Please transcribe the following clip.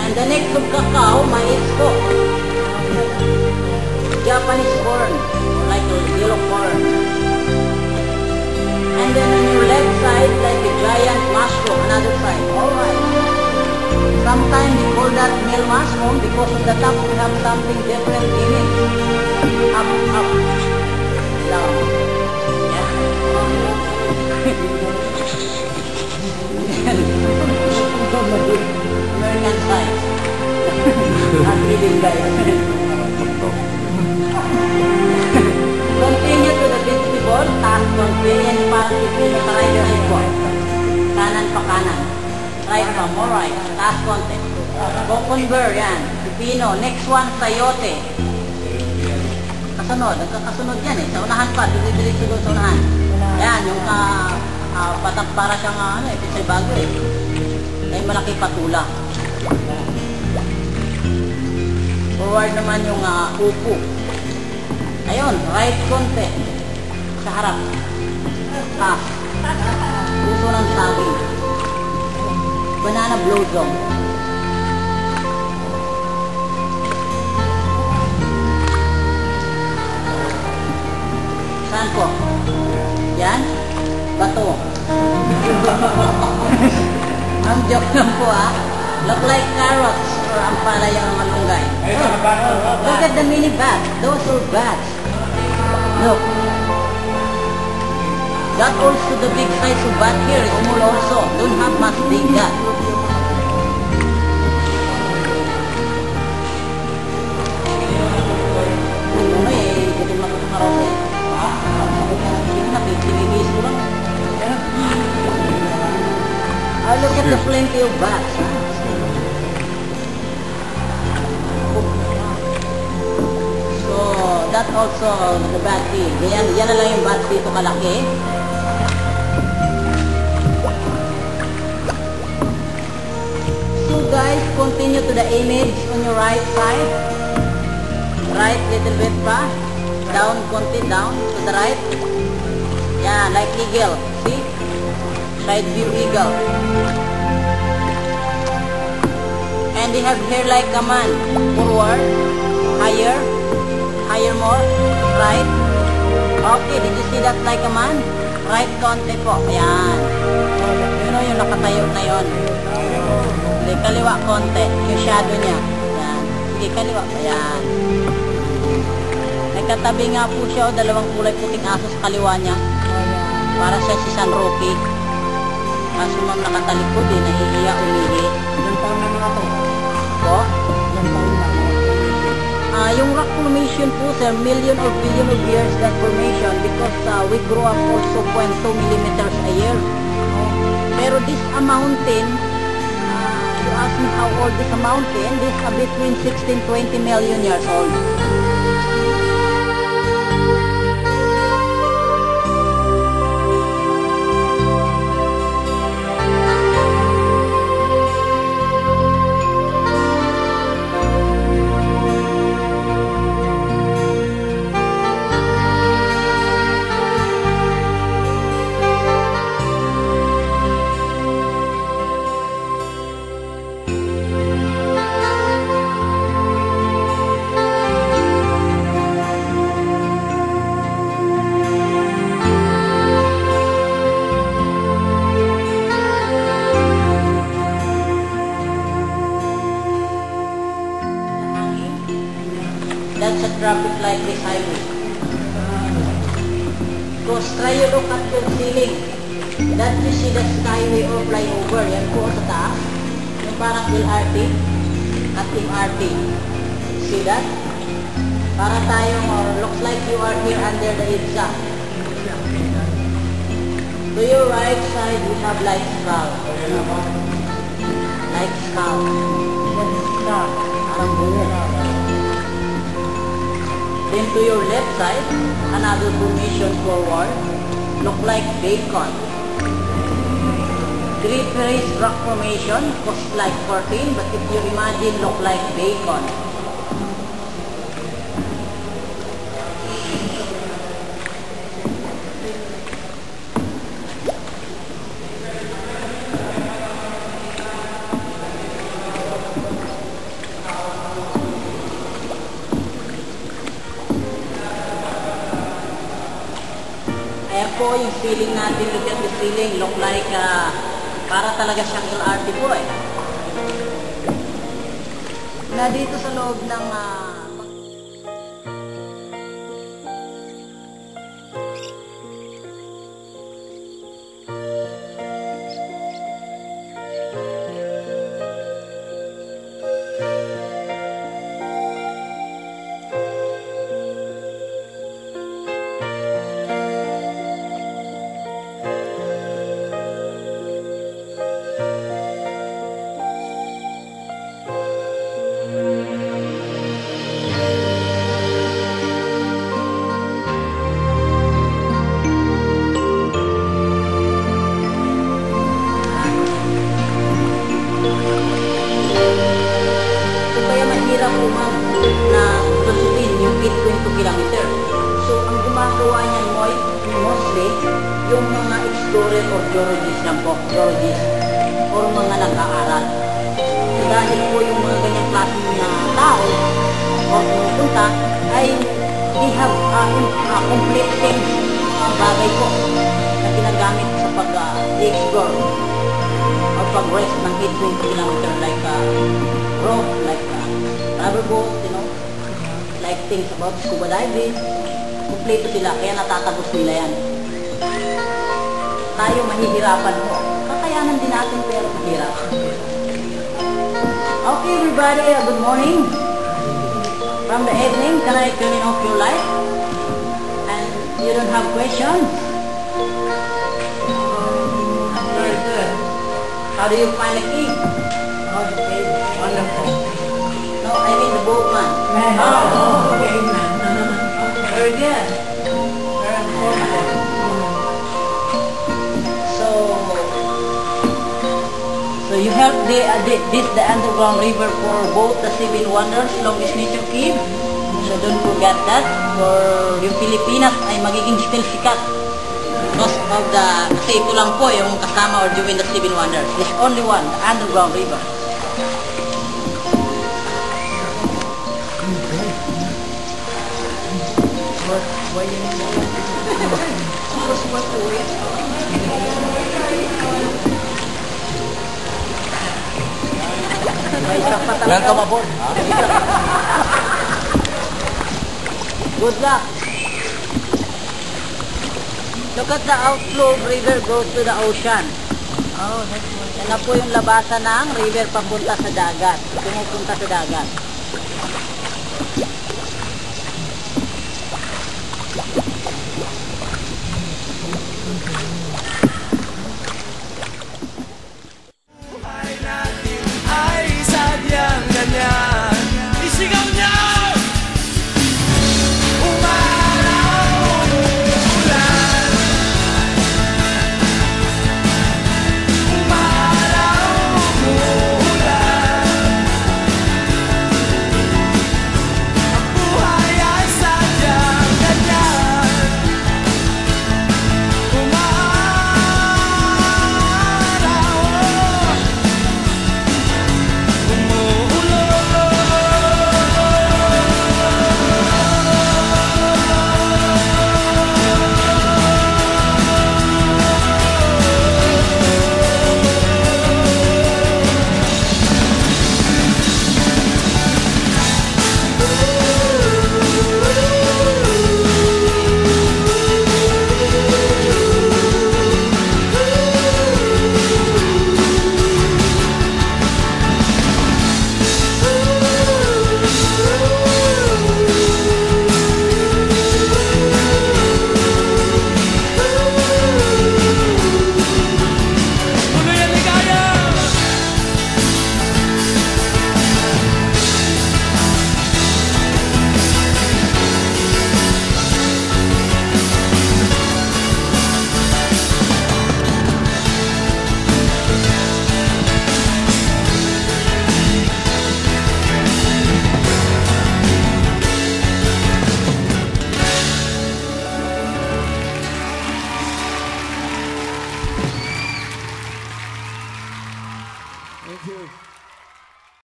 And the next of cacao, mais po. Japanese corn, like a yellow corn. And then on your left side, like a giant mushroom, another side. Alright. Sometimes we call that male mushroom because on the top we have something different in it. Up, up, down. Yeah. American size. Not really guys. Continue to the vegetable, taas konti, yan parang pipino sa right side po. Kanan pa kanan. Right pa, more right. Taas konti. Cucumber, yan. Pipino. Next one, sayote. Kasunod. Nagkakasunod yan eh. Sa unahan pa. Dili-diretso doon sa unahan. Yan, yung patang para siyang pisay bago eh. Ay malaki patula. Forward naman yung upo. Ayun, right konti. Sa harap. Puso ng saging. Banana blossom. Saan po? Yan? Bato. Ang joke lang po Look like carrots or ang palaya ng malunggay. Look at the mini bats. Those are bats. Look. That also the big size of bat here is small also. Don't have much big that. Gutom na gutom na raw eh. Sige na, pinibis ko lang. Look at the plenty of bats. So, that also the bat seed. Yan na lang yung bat dito kalaki. So guys, continue to the image on your right side. Right little bit pa. Down, konti down to the right. Yeah, like eagle. See? Side view eagle. And they have hair like a man. Forward, higher, higher more, right. Okay, did you see that like a man? Right konti po. Ayan. You know yung nakatayo na yun. Sige, kaliwa konti. Yung shadow niya. Ayan. Sige, kaliwa. Ayan. May katabi nga po siya dalawang kulay puting aso sa kaliwa niya. Para siya si San Roque. Kaso ma'am nakatalikod nahihiya umihi. Ilang taon na mga to? Po? Ilang taon na? Yung rock formation po sir, million or billion of years that formation because we grow up also 0.2 millimeters a year. Pero this mountain, you ask me how old this mountain, this between 16-20 million years old. That's a traffic light this highway. Because try you look at your ceiling. That you see the skyway or flyover. Yan po sa taas. Yung parang LRT at MRT. See that? Para tayong looks like you are here under the EDSA. To your right side, we have light skull. Light skull. Parang buo. Then to your left side, another formation forward, look like bacon. Great race rock formation, cost like 14, but if you imagine, look like bacon. po yung ceiling natin. Look at the ceiling. Look like para talaga siyang LRT po eh. Na dito sa loob ng na lusutin yung 8.2 kilometer. So, ang gumagawa niyan mostly yung mga explorer or geologists lang po, or mga nag-aaral. So, dahil po yung mga ganyang klaseng na tao o pumupunta ay they have complete things, mga bagay po na ginagamit sa pag-explore o pag-rest ng 8.2 kilometer like rope, like rubber boat, you know, like things about scuba diving. Kompleto sila, kaya natatagos nila yan. Tayo mahihirapan mo. Kakayanan din natin pero mahirap. Okay everybody, good morning. From the evening, can I turn off your light? And you don't have questions? Very good. How do you find a key? Wonderful. No, I mean the boatman. Oh, okay, man. Very good. Very important. So you help the underground river for both the Seven Wonders, Longest Nature Cave. So don't forget that. For yung Pilipinas ay magiging still sikat. Because of the, kasi ito lang po yung kasama or doing the Seven Wonders. There's only one, the underground river. Why you need Welcome aboard. Good luck. Look at the outflow of river goes to the ocean. Oh, that's one. Yan na po yung labasan ng river papunta sa dagat. Pumupunta sa dagat.